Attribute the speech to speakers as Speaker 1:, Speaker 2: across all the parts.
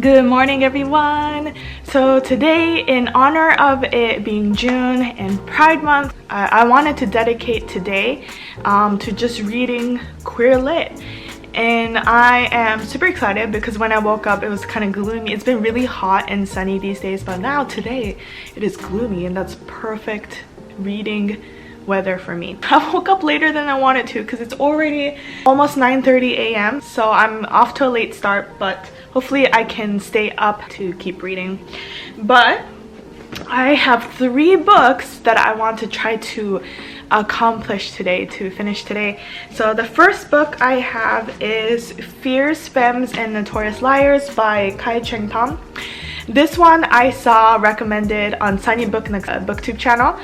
Speaker 1: Good morning, everyone. So today, in honor of it being June and Pride Month, I wanted to dedicate today to just reading queer lit. And I am super excited because when I woke up it was kind of gloomy. It's been really hot and sunny these days, but now today it is gloomy, and that's perfect reading weather for me. I woke up later than I wanted to because it's already almost 9:30 a.m. so I'm off to a late start, but hopefully I can stay up to keep reading. But I have 3 books that I want to try to accomplish today, to finish today. So the first book I have is Fierce Femmes and Notorious Liars by Kai Cheng Tom. This one I saw recommended on Sunny booktube channel,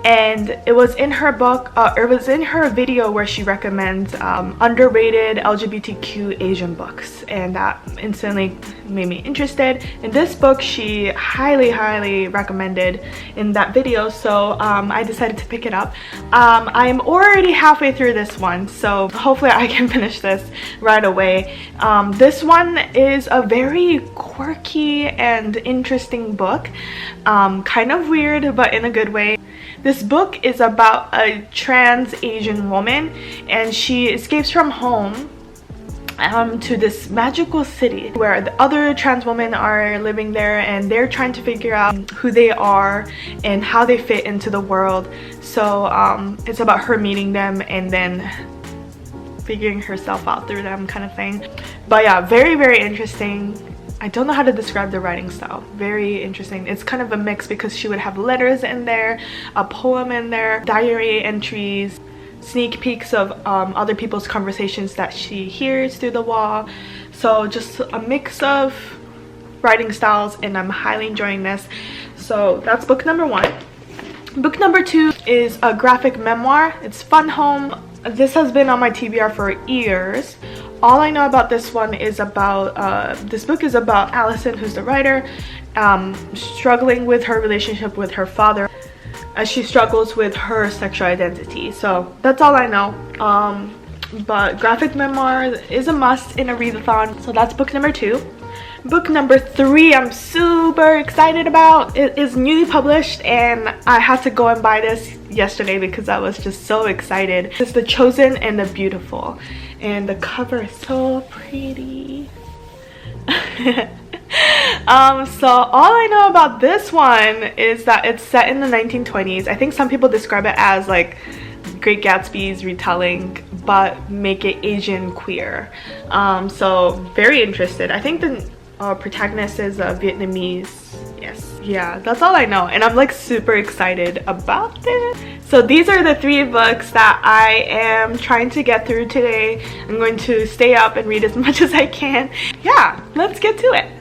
Speaker 1: and it was in her book, it was in her video where she recommends underrated LGBTQ Asian books, and that instantly made me interested. And this book she highly recommended in that video, so I decided to pick it up. I'm already halfway through this one, so hopefully I can finish this right away. This one is a very quirky and interesting book, kind of weird but in a good way. This book is about a trans Asian woman, and she escapes from home to this magical city where the other trans women are living there, and they're trying to figure out who they are and how they fit into the world. So it's about her meeting them and then figuring herself out through them, kind of thing. But yeah, very interesting. I don't know how to describe the writing style. Very interesting. It's kind of a mix because she would have letters in there, a poem in there, diary entries, sneak peeks of other people's conversations that she hears through the wall. So just a mix of writing styles, and I'm highly enjoying this. So that's book number 1. Book number 2 is a graphic memoir. It's Fun Home. This has been on my TBR for years. All I know about this one is about, this book is about Allison, who's the writer, struggling with her relationship with her father as she struggles with her sexual identity. So that's all I know. But graphic memoir is a must in a readathon. So that's book number 2. Book number 3 I'm super excited about. It is newly published, and I had to go and buy this yesterday because I was just so excited. It's The Chosen and the Beautiful, and the cover is so pretty. So all I know about this one is that it's set in the 1920s. I think some people describe it as like Great Gatsby's retelling, but make it Asian queer. So very interested. I think the protagonist is Vietnamese. Yes, yeah, that's all I know, and I'm like super excited about this. So these are the 3 books that I am trying to get through today. I'm going to stay up and read as much as I can. Yeah, let's get to it.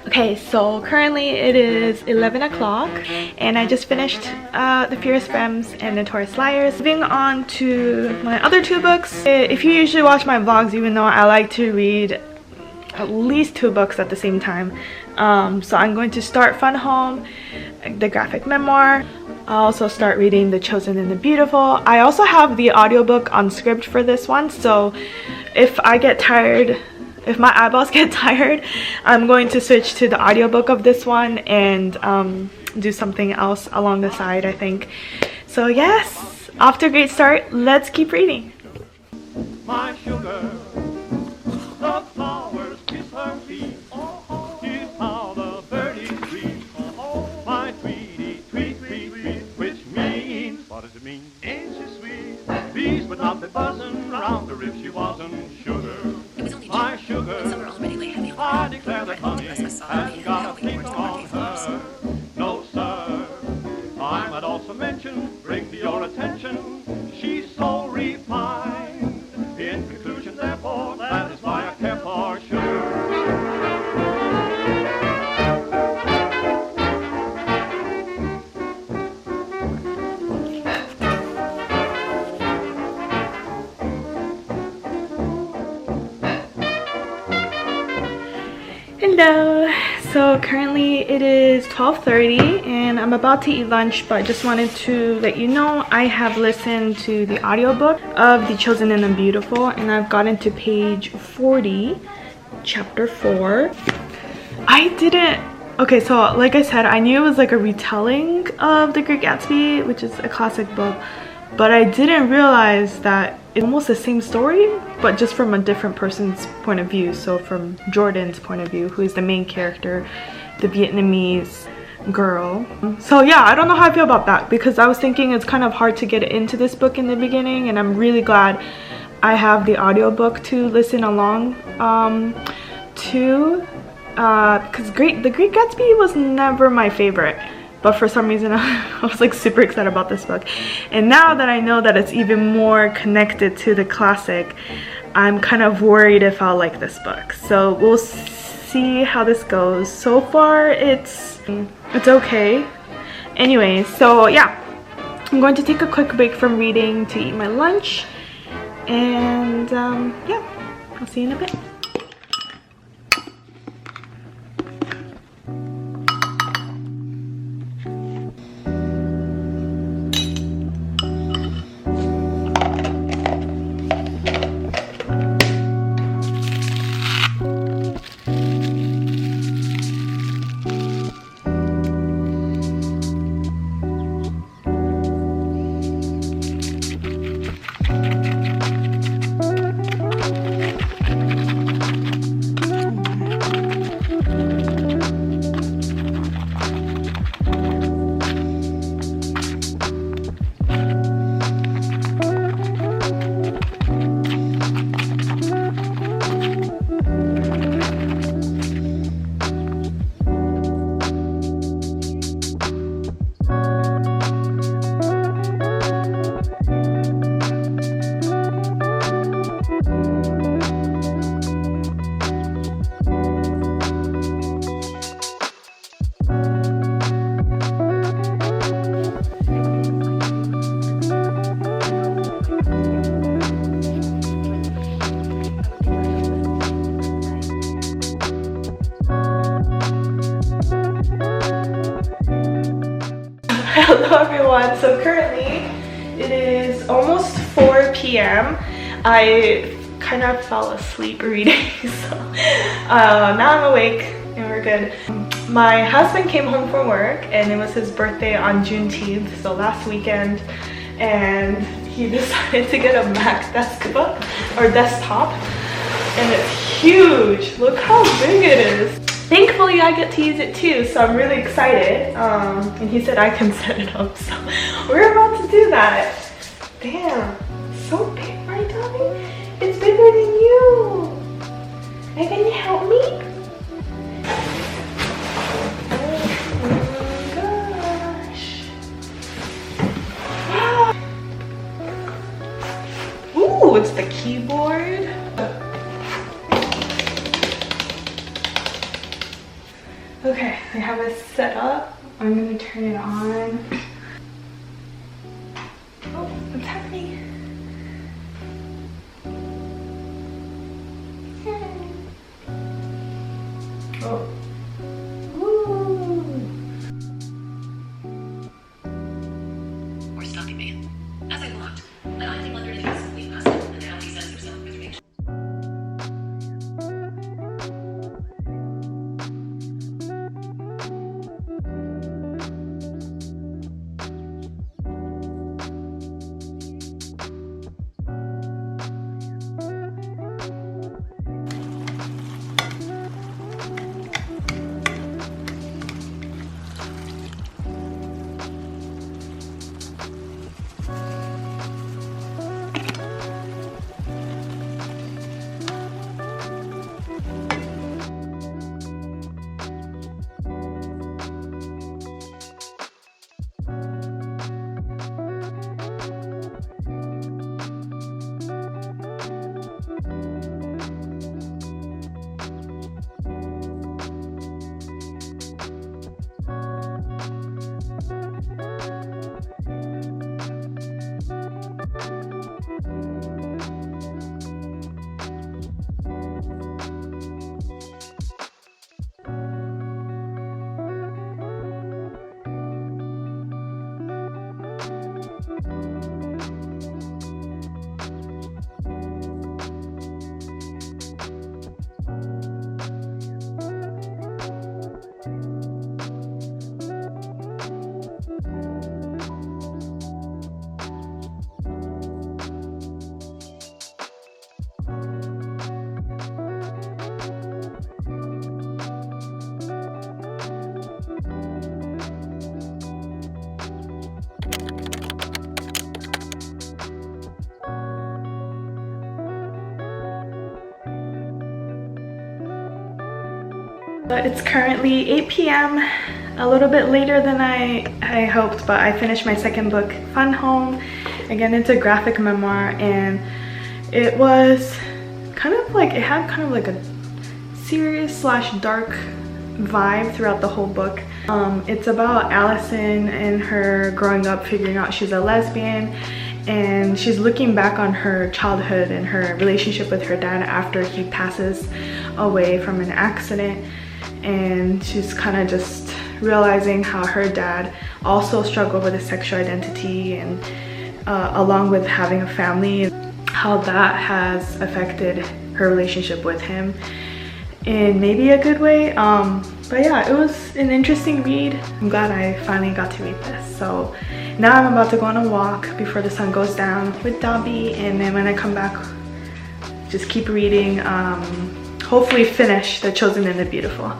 Speaker 1: Okay, so currently it is 11 o'clock, and I just finished The Fierce Femmes and Notorious Liars. Moving on to my other 2 books. If you usually watch my vlogs, you know I like to read at least 2 books at the same time. So I'm going to start Fun Home, the graphic memoir. I'll also start reading The Chosen and the Beautiful. I also have the audiobook on script for this one, so if I get tired, if my eyeballs get tired, I'm going to switch to the audiobook of this one and do something else along the side, I think. So yes, off to a great start. Let's keep reading.
Speaker 2: My sugar, the flowers kiss her feet. Here's how the birdies sweet. My tweety, tweet, tweet, tweet, which means, what does it mean? Ain't she sweet? Bees would not be buzzing around her if she wasn't sugar. My sugar, I declare that honey hasn't got a thing on her. No, sir, I might also mention, bring to your attention, she's so
Speaker 1: Hello! So currently it is 12:30 and I'm about to eat lunch, but I just wanted to let you know I have listened to the audiobook of The Chosen and the Beautiful, and I've gotten to page 40, chapter 4. Okay, so like I said, I knew it was like a retelling of The Great Gatsby, which is a classic book, but I didn't realize that it's almost the same story, but just from a different person's point of view. So from Jordan's point of view, who is the main character, the Vietnamese girl. So yeah, I don't know how I feel about that, because I was thinking it's kind of hard to get into this book in the beginning, and I'm really glad I have the audiobook to listen along to, because The Great Gatsby was never my favorite. But for some reason I was like super excited about this book, and now that I know that it's even more connected to the classic, I'm kind of worried if I'll like this book. So we'll see how this goes. So far it's okay. Anyway, so yeah, I'm going to take a quick break from reading to eat my lunch, and yeah, I'll see you in a bit. Hello everyone, so currently it is almost 4 p.m. I kind of fell asleep reading, so now I'm awake and we're good. My husband came home from work and it was his birthday on Juneteenth, so last weekend, and he decided to get a Mac desktop, and it's huge. Look how big it is. Thankfully I get to use it too, so I'm really excited. And he said I can set it up, so we're about to do that. Damn, so big, right, Tommy? It's bigger than you. Are you gonna help me? Oh my gosh. Wow. Ooh, it's the keyboard. Okay, I have it set up. I'm gonna turn it on. Oh, what's happening? Oh. Ooh.
Speaker 3: Or stopping me. As I walked, my eye came under his we passed it, and how he says himself with reach.
Speaker 1: But it's currently 8 p.m. a little bit later than I hoped, but I finished my second book, Fun Home. Again, it's a graphic memoir, and it was kind of like, it had kind of like a serious slash dark vibe throughout the whole book. It's about Allison and her growing up, figuring out she's a lesbian, and she's looking back on her childhood and her relationship with her dad after he passes away from an accident. And she's kind of just realizing how her dad also struggled with his sexual identity, and along with having a family, how that has affected her relationship with him in maybe a good way. But yeah, it was an interesting read. I'm glad I finally got to read this. So now I'm about to go on a walk before the sun goes down with Dobby, and then when I come back, just keep reading, hopefully finish The Chosen and the Beautiful.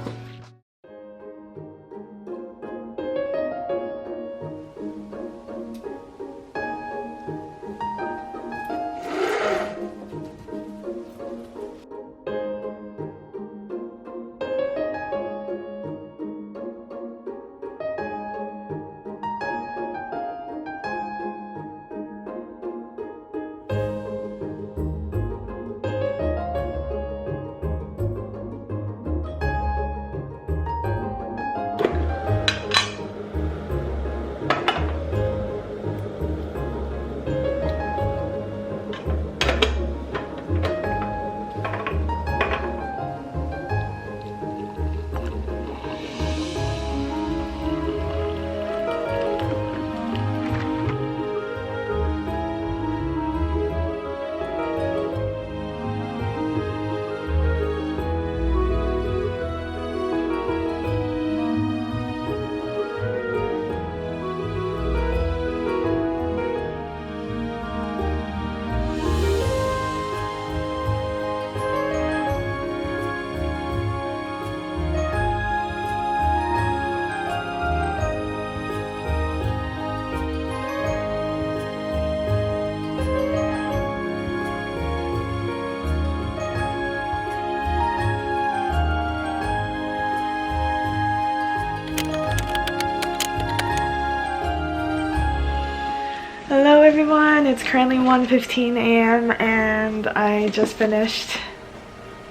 Speaker 1: Hello everyone, it's currently 1:15 a.m. and I just finished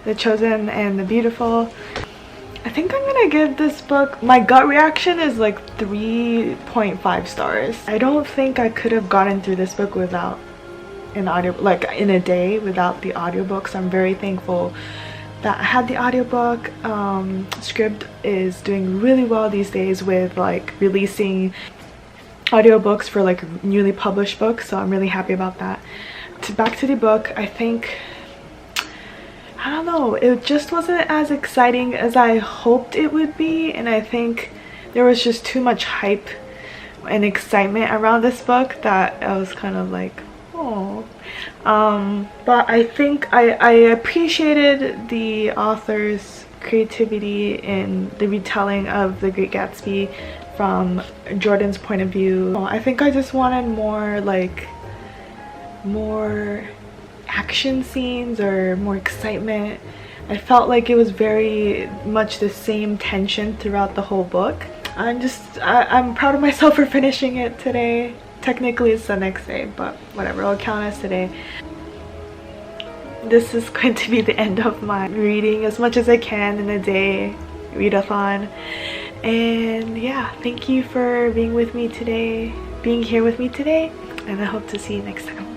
Speaker 1: The Chosen and the Beautiful. I think I'm gonna give this book, my gut reaction is like 3.5 stars. I don't think I could have gotten through this book without an audio, like in a day without the audiobook. So I'm very thankful that I had the audiobook. Scribd is doing really well these days with like releasing audiobooks for like newly published books, so I'm really happy about that. Back to the book, I think, I don't know, it just wasn't as exciting as I hoped it would be, and I think there was just too much hype and excitement around this book that I was kind of like, oh. But I think I appreciated the author's creativity in the retelling of The Great Gatsby from Jordan's point of view. I think I just wanted more action scenes or more excitement. I felt like it was very much the same tension throughout the whole book. I'm proud of myself for finishing it today. Technically it's the next day, but whatever, I'll count as today. This is going to be the end of my reading as much as I can in a day readathon. And yeah, thank you for being here with me today, and I hope to see you next time.